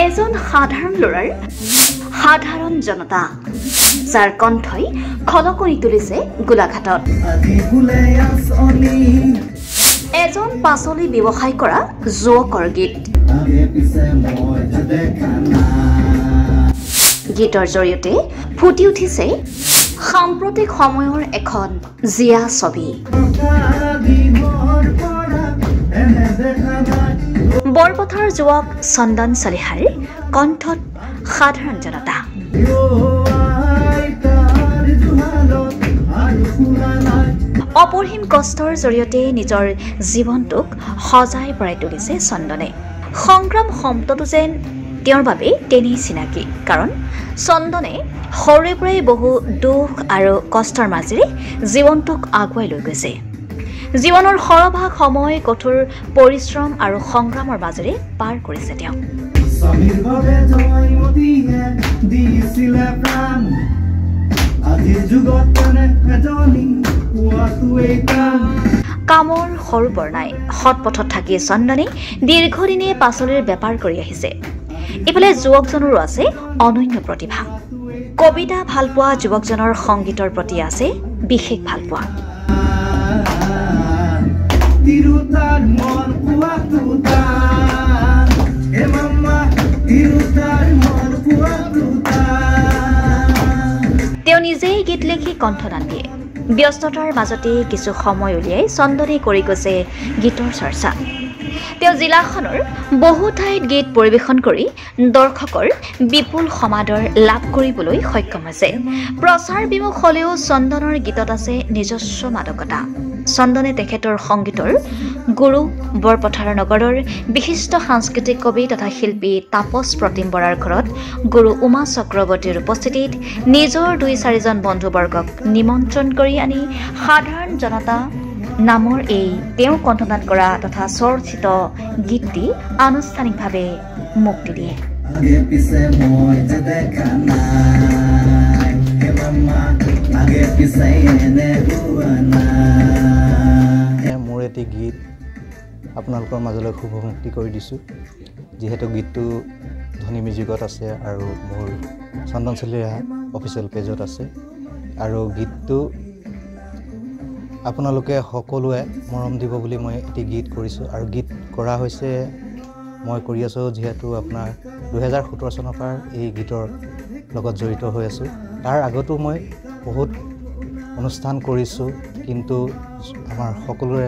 এজন সাধাৰণ ল'ৰাৰ সাধাৰণ জনতা যাৰ কণ্ঠই খলকনি তুলিছে গোলাঘাটত এজন পাচলি ব্যৱসায় কৰা যুৱকৰ গীত গীতৰ জৰিয়তে ফুটি উঠিছে সাম্প্ৰতিক সময়ৰ এখন জিয়া ছবি বৰপথাৰ যুৱক চন্দন চলিহাৰ কণ্ঠত সাধাৰণ জনতা অপৰিসীম কষ্টৰ জৰিয়তে নিজৰ জীৱনটোক সজাই পৰাই তুলিছে চন্দনে সংগ্ৰাম শব্দটো যেন তেওঁৰ বাবে তেনেই চিনাকি কাৰণ চন্দনে সৰুৰে পৰাই বহু দুখ আৰু কষ্টৰ মাজেৰে জীৱনটোক আগুৱাই লৈ গৈছে জীৱনৰ সৰভাগ সময় কঠোৰ পৰিশ্ৰম আৰু সংগ্ৰামৰ মাজেৰে পাৰ কৰিছে তেওঁ কামৰ সৰু বৰ নাই সৎ পথত থাকি চন্দনে দীৰ্ঘদিনে পাচলিৰ বেপাৰ কৰি আহিছে ইফালে যুৱকজনৰো আছে অনন্য প্ৰতিভা কবিতা ভাল পোৱা যুৱকজনৰ সংগীতৰ প্ৰতি আছে বিশেষ ভাল পোৱা তেওঁ নিজেই গীত লিখি কণ্ঠদান দিয়ে ব্যস্ততাৰ মাজতে কিছু সময় উলিয়াই চন্দনে কৰি গৈছে গীতৰ চৰ্চা তেওঁ জিলাখনৰ বহু ঠাইত গীত পৰিৱেশন কৰি দৰ্শকৰ বিপুল সমাদৰ লাভ কৰিবলৈ সক্ষম হৈছে প্ৰচাৰ বিমুখ হ'লেও চন্দনৰ গীতত আছে নিজস্ব মাদকতা চন্দনে তেখেতৰ সংগীতৰ গুৰু বৰপথাৰ নগৰৰ বিশিষ্ট সাংস্কৃতিক কবি তথা শিল্পী তাপস প্ৰতিম বৰাৰ ঘৰত গুৰু উমা চক্ৰৱৰ্তীৰ উপস্থিতিত নিজৰ 2-4জন বন্ধুবৰ্গক নিমন্ত্ৰণ কৰি আনি সাধাৰণ জনতা নামৰ এই তেওঁ কণ্ঠদান কৰা তথা চৰ্চিত গীতটি আনুষ্ঠানিকভাৱে মুক্তি দিয়ে মোৰ এটি গীত আপোনালোকৰ মাজলৈ শুভমুক্তি কৰি দিছোঁ যিহেতু গীতটো ধনী মিউজিকত আছে আৰু মোৰ চন্দন চলিহা অফিচিয়েল পেজত আছে আৰু গীতটো আপোনালোকে সকলোৱে মৰম দিব বুলি মই এটি গীত কৰিছোঁ আৰু গীত কৰা হৈছে মই কৰি আছোঁ যিহেতু আপোনাৰ 2017 চনৰ পৰা এই গীতৰ লগত জড়িত হৈ আছোঁ তাৰ আগতো মই বহুত অনুষ্ঠান কৰিছোঁ কিন্তু আমাৰ সকলোৰে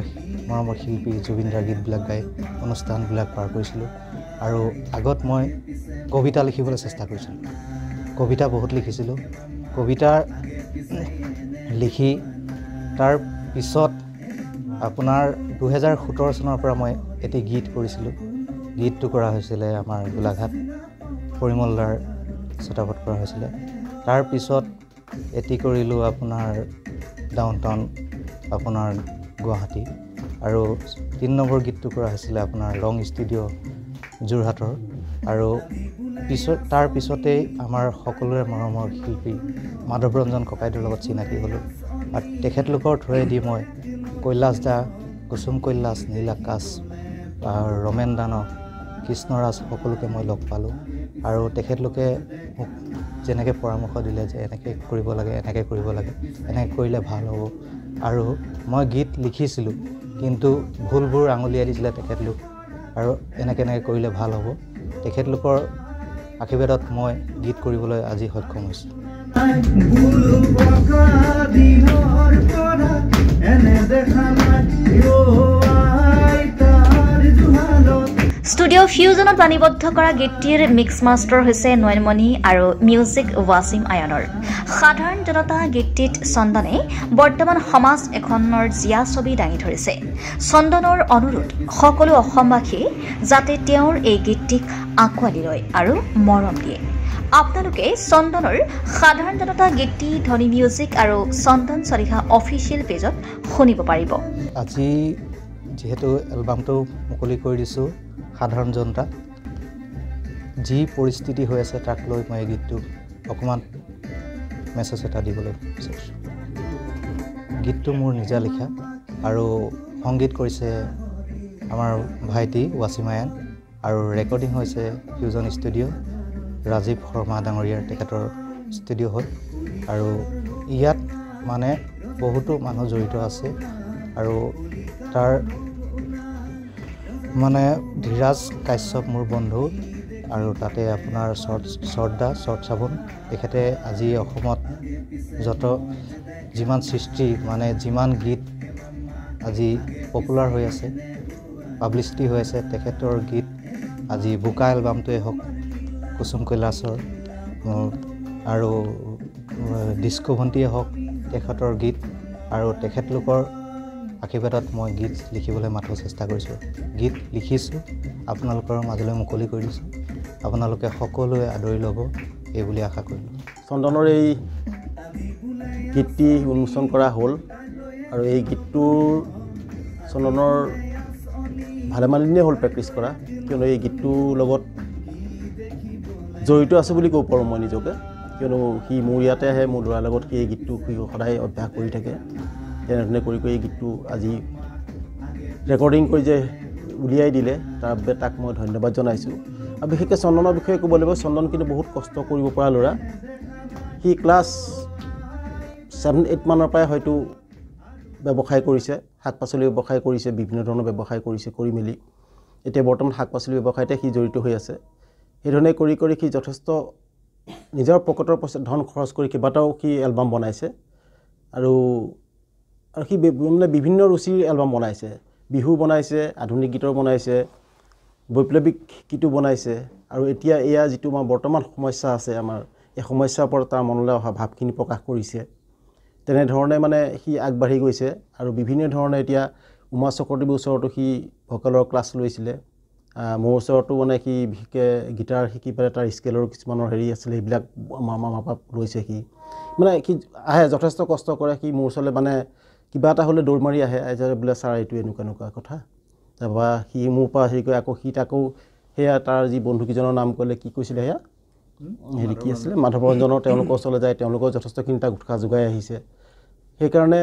মৰমৰ শিল্পী জুবিনদাৰ গীতবিলাক গাই অনুষ্ঠানবিলাক পাৰ কৰিছিলোঁ আৰু আগত মই কবিতা লিখিবলৈ চেষ্টা কৰিছিলোঁ কবিতা বহুত লিখিছিলোঁ কবিতা লিখি তাৰ পিছত আপোনাৰ 2017 চনৰ পৰা মই এটি গীত কৰিছিলোঁ গীতটো কৰা হৈছিলে আমাৰ গোলাঘাট পৰিমলদাৰ চেটআপত কৰা হৈছিলে তাৰ পিছত এটি কৰিলোঁ আপোনাৰ ডাউনটাউন আপোনাৰ গুৱাহাটী আৰু 3 নম্বৰ গীতটো কৰা হৈছিলে আপোনাৰ ৰং ষ্টুডিঅ' যোৰহাটৰ আৰু তাৰ পিছতেই আমাৰ সকলোৰে মৰমৰ শিল্পী মাধৱ ৰঞ্জন ককাইদেউৰ লগত চিনাকি হ'লোঁ আৰু তেখেতলোকৰ থ্ৰুৱেদি মই কৈলাশ দা কুসুম কৈলাশ নীল আকাশ ৰমেন দানৱ কৃষ্ণৰাজ সকলোকে মই লগ পালোঁ আৰু তেখেতলোকে মোক যেনেকৈ পৰামৰ্শ দিলে যে এনেকৈ কৰিব লাগে এনেকৈ কৰিলে ভাল হ'ব আৰু মই গীত লিখিছিলোঁ কিন্তু ভুলবোৰ আঙুলিয়াই দিছিলে তেখেতলোক আৰু এনেকৈ কৰিলে ভাল হ'ব তেখেতলোকৰ আশীৰ্বাদত মই গীত কৰিবলৈ আজি সক্ষম হৈছোঁ ষ্টুডিঅ' ফিউজনত বাণীবদ্ধ কৰা গীতটিৰ মিক্স মাষ্টাৰ হৈছে নয়নমণি আৰু মিউজিক ৱাছিম আয়নৰ সাধাৰণ জনতা গীতটিত চন্দনে বৰ্তমান সমাজ এখনৰ জিয়া ছবি দাঙি ধৰিছে চন্দনৰ অনুৰোধ সকলো অসমবাসীয়ে যাতে তেওঁৰ এই গীতটিক আঁকোৱালি লয় আৰু মৰম দিয়ে আপোনালোকে চন্দনৰ সাধাৰণ জনতা গীতটি ধনী মিউজিক আৰু চন্দন চলিহা অফিচিয়েল পেজত শুনিব পাৰিব আজি যেহেতু এলবামটো মুকলি কৰি দিছোঁ সাধাৰণ জনতা যি পৰিস্থিতি হৈ আছে তাক লৈ মই গীতটো অকণমান মেছেজ এটা দিবলৈ বিচাৰিছোঁ গীতটো মোৰ নিজা লিখা আৰু সংগীত কৰিছে আমাৰ ভাইটি ৱাছিম আয়ান আৰু ৰেকৰ্ডিং হৈছে ফিউজন ষ্টুডিঅ' ৰাজীৱ শৰ্মা ডাঙৰীয়াৰ তেখেতৰ ষ্টুডিঅ' হয় আৰু ইয়াত মানে বহুতো মানুহ জড়িত আছে আৰু তাৰ মানে ধীৰাজ কাশ্যপ মোৰ বন্ধু আৰু তাতে আপোনাৰ শৰ্ট চাবোন তেখেতে আজি অসমত যিমান সৃষ্টি মানে যিমান গীত আজি পপুলাৰ হৈ আছে পাব্লিচিটি হৈ আছে তেখেতৰ গীত আজি বোকা এলবামটোৱে হওক কুসুম কৈলাশৰ আৰু ডিস্কো ভণ্টিয়ে হওক তেখেতৰ গীত আৰু তেখেতলোকৰ আশীৰ্বাদত মই গীত লিখিবলৈ মাথো চেষ্টা কৰিছোঁ গীত লিখিছোঁ আপোনালোকৰ মাজলৈ মুকলি কৰি দিছোঁ আপোনালোকে সকলোৱে আদৰি ল'ব এই বুলি আশা কৰিলোঁ চন্দনৰ এই গীতটি উন্মোচন কৰা হ'ল আৰু এই গীতটোৰ চন্দনৰ ভালেমান দিনেই হ'ল প্ৰেক্টিছ কৰা কিয়নো এই গীতটোৰ লগত জড়িত আছে বুলি ক'ব পাৰোঁ মই নিজকে কিয়নো সি মোৰ ইয়াতে আহে মোৰ ল'ৰাৰ লগত সি এই গীতটো সি সদায় অভ্যাস কৰি থাকে তেনেধৰণে কৰি এই গীতটো আজি ৰেকৰ্ডিং কৰি যে উলিয়াই দিলে তাৰ বাবে তাক মই ধন্যবাদ জনাইছোঁ আৰু বিশেষকৈ চন্দনৰ বিষয়ে ক'ব লাগিব চন্দন কিন্তু বহুত কষ্ট কৰিব পৰা ল'ৰা সি ক্লাছ 7-8 মানৰ পৰাই হয়তো ব্যৱসায় কৰিছে শাক পাচলি ব্যৱসায় কৰিছে বিভিন্ন ধৰণৰ ব্যৱসায় কৰিছে কৰি মেলি এতিয়া বৰ্তমান শাক পাচলি ব্যৱসায়তে সি জড়িত হৈ আছে সেইধৰণে কৰি সি যথেষ্ট নিজৰ পকেটৰ পইচা ধন খৰচ কৰি কেইবাটাও সি এলবাম বনাইছে আৰু সি মানে বিভিন্ন ৰুচিৰ এলবাম বনাইছে বিহু বনাইছে আধুনিক গীতৰ বনাইছে বৈপ্লৱিক গীতো বনাইছে আৰু এতিয়া এয়া যিটো আমাৰ বৰ্তমান সমস্যা আছে আমাৰ এই সমস্যাৰ ওপৰত তাৰ মনলৈ অহা ভাৱখিনি প্ৰকাশ কৰিছে তেনেধৰণে মানে সি আগবাঢ়ি গৈছে আৰু বিভিন্ন ধৰণে এতিয়া উমা চক্ৰৱৰ্তীৰ ওচৰতো সি ভোকেলৰ ক্লাছ লৈছিলে মোৰ ওচৰতো মানে সি বিশেষকৈ গীটাৰ শিকি পেলাই তাৰ স্কেলৰ কিছুমানৰ হেৰি আছিলে সেইবিলাক আমাৰ পৰা লৈছে সি মানে সি আহে যথেষ্ট কষ্ট কৰে সি মোৰ ওচৰলৈ মানে কিবা এটা হ'লে দৌৰ মাৰি আহে বোলে ছাৰ এইটো এনেকুৱা কথা তাৰপৰা সি মোৰ পৰা হেৰি কৰে আকৌ সি তাকো সেয়া তাৰ যি বন্ধুকেইজনৰ নাম ক'লে কি কৈছিলে সেয়া হেৰি কি আছিলে মাধৱ ৰঞ্জনৰ তেওঁলোকৰ ওচৰলৈ যায় তেওঁলোকৰ যথেষ্টখিনি তাক উৎসাহ যোগাই আহিছে সেইকাৰণে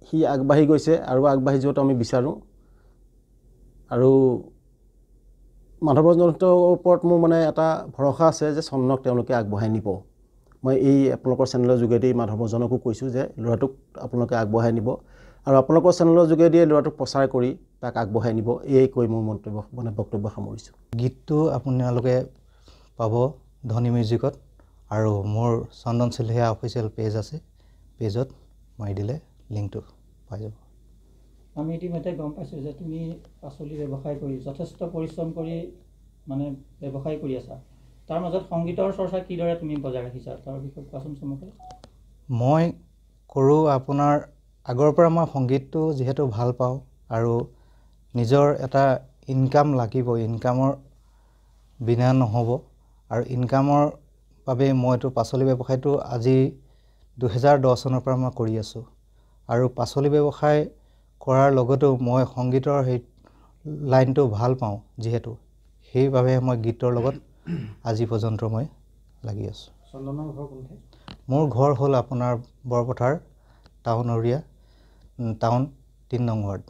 সি আগবাঢ়ি গৈছে আৰু আগবাঢ়ি যোৱাটো আমি বিচাৰোঁ আৰু মাধৱ ৰঞ্জনৰ ওপৰত মোৰ মানে এটা ভৰসা আছে যে চন্দনক তেওঁলোকে আগবঢ়াই নিব মই এই আপোনালোকৰ চেনেলৰ যোগেদি মাধৱ ৰঞ্জনকো কৈছোঁ যে ল'ৰাটোক আপোনালোকে আগবঢ়াই নিব আৰু আপোনালোকৰ চেনেলৰ যোগেদি ল'ৰাটোক প্ৰচাৰ কৰি তাক আগবঢ়াই নিব এই কৈ মোৰ বক্তব্য সামৰিছোঁ গীতটো আপোনালোকে পাব ধনী মিউজিকত আৰু মোৰ চন্দন চিলহীয়া অফিচিয়েল পেজ আছে পেজত মাৰি দিলে লিংকটো পাই যাব আমি ইতিমধ্যে গম পাইছোঁ যে তুমি পাচলি ব্যৱসায় কৰি যথেষ্ট পৰিশ্ৰম কৰি মানে ব্যৱসায় কৰি আছা তাৰ মাজত সংগীতৰ চৰ্চা কিদৰে তুমি বজাই ৰাখিছা তাৰ বিষয়ে কোৱাচোন চমুকৈ মই কৰোঁ আপোনাৰ আগৰ পৰা মই সংগীতটো যিহেতু ভাল পাওঁ আৰু নিজৰ এটা ইনকাম লাগিব ইনকামৰ বিনা নহ'ব আৰু ইনকামৰ বাবে মইতো পাচলি ব্যৱসায়টো আজি 2010 চনৰ পৰা মই কৰি আছোঁ আৰু পাচলি ব্যৱসায় কৰাৰ লগতেও মই সংগীতৰ সেই লাইনটো ভাল পাওঁ যিহেতু সেইবাবে মই গীতৰ লগত আজি পৰ্যন্ত মই লাগি আছোঁ চন্দনৰ ঘৰ কোনঠাই মোৰ ঘৰ হ'ল আপোনাৰ বৰপথাৰ টাউন 3 নং ৱাৰ্ড